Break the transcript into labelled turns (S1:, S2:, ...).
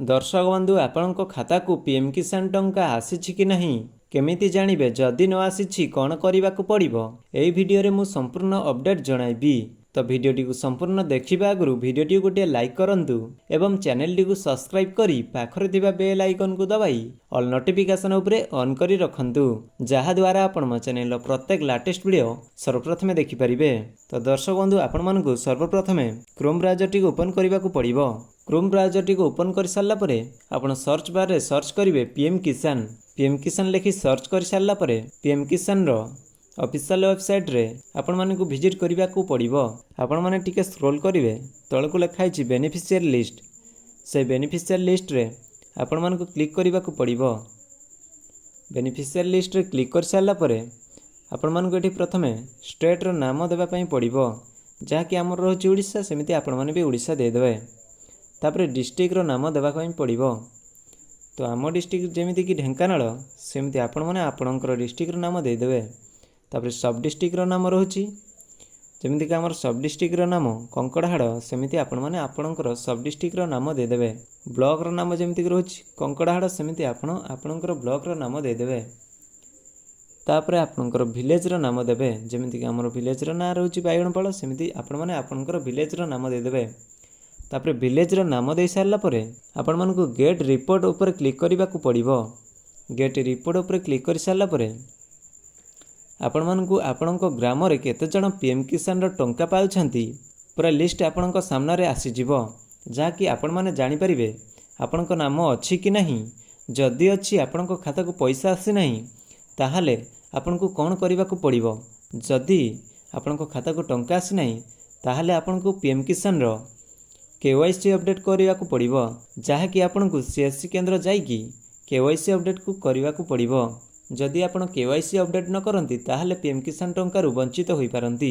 S1: दर्शक बंधु आपणक खाता को पीएम किसान टंका आसीछि कि नहीं केमिति जानिबे जदि न आसीछि कोन करिबाकु पड़िबो एई वीडियो रे मु संपूर्ण अपडेट जणाइबी। तो वीडियोटी को संपूर्ण देखिबा आगु वीडियोटी गोटे लाइक करंतु एवं चैनल को सब्सक्राइब करी पाखरे थिबा बेल आइकन को दबाई ऑल नोटिफिकेशन उपरे ऑन करी रखंतु जहा द्वारा आपण मो चैनल प्रत्येक लेटेस्ट वीडियो सर्वप्रथमे देखि परिबे। तो दर्शक बंधु आपण मानकु सर्वप्रथमे क्रोम ब्राउजर टी ओपन करबाकू पड़िबो। क्रोम ब्राउजर टी ओपन कर सारला परे आपण सर्च बार रे सर्च करिवे पीएम किसान लिखि सर्च कर सारला परे पीएम किसान रो ऑफिशियल वेबसाइट रे आपण माने को विजिट करबा को पड़िबो। आपण माने टिके स्क्रॉल करिवे तळकु लेखा छि बेनिफिशियरी लिस्ट से बेनिफिशियरी लिस्ट रे आपण माने को क्लिक करबा को पड़िबो। बेनिफिशियरी लिस्ट रे क्लिक कर सारला परे आपण माने को एठी प्रथमे स्टेट रो नाम देबा पई पड़िबो जहा कि हमर रहछि ओडिसा सेमिति आपण माने भी ओडिसा दे देबे। तापरे डिस्ट्रिक्ट रो नाम देबा पई पड़िबो। तो आम डिस्ट्रिक्ट जेमिति कि ढेंकानाल सेमिति आपण माने आपणकर डिस्ट्रिक्ट रो नाम दे देबे। तापरे सब डिस्ट्रिक्ट रो नाम रहछि जेमिति कि हमर सब डिस्ट्रिक्ट रो नाम कंकड़ाहाड़ सेमिति आपण माने आपणकर सब डिस्ट्रिक्ट रो नाम दे देबे। ब्लॉक रो नाम जेमिति कि रहछि कंकड़ाहाड़ सेमिति आपणकर ब्लॉक रो नाम दे देबे। तापरे आपणकर विलेज रो नाम देबे जेमिति कि हमर विलेज रो नाम रहछि बायगणपाଳ सेमिति आपण माने आपणकर विलेज रो नाम दे देबे। तापरे विलेज रो नाम दे सारला परे आपण मानकु गेट रिपोर्ट ऊपर क्लिक करबा को पड़िबो। गेट रिपोर्ट ऊपर क्लिक कर सारला परे आपण मानकु आपणक ग्राम रे केते जण पीएम किसान रो टंका पाउछंती पूरा लिस्ट आपणक सामना रे आसी जिवो जहा कि आपण माने जानि परिबे आपणक नाम अछि कि नहीं। जदि अछि आपणक खाता को पैसा आसी नहीं ताहाले आपणकु कोन करबा को पड़िबो। जदि आपणक खाता को टंका आसी नहीं ताहाले आपणकु पीएम किसान रो केवाईसी अपडेट करबा को पड़िबो जहा कि आपणकु सीएससी केंद्र जाईकी केवाईसी अपडेट को करबा को पड़िबो। जदि आपण केवाईसी अपडेट न करंती ताहाले पीएम किसान टंका रु वंचित होई पारंती।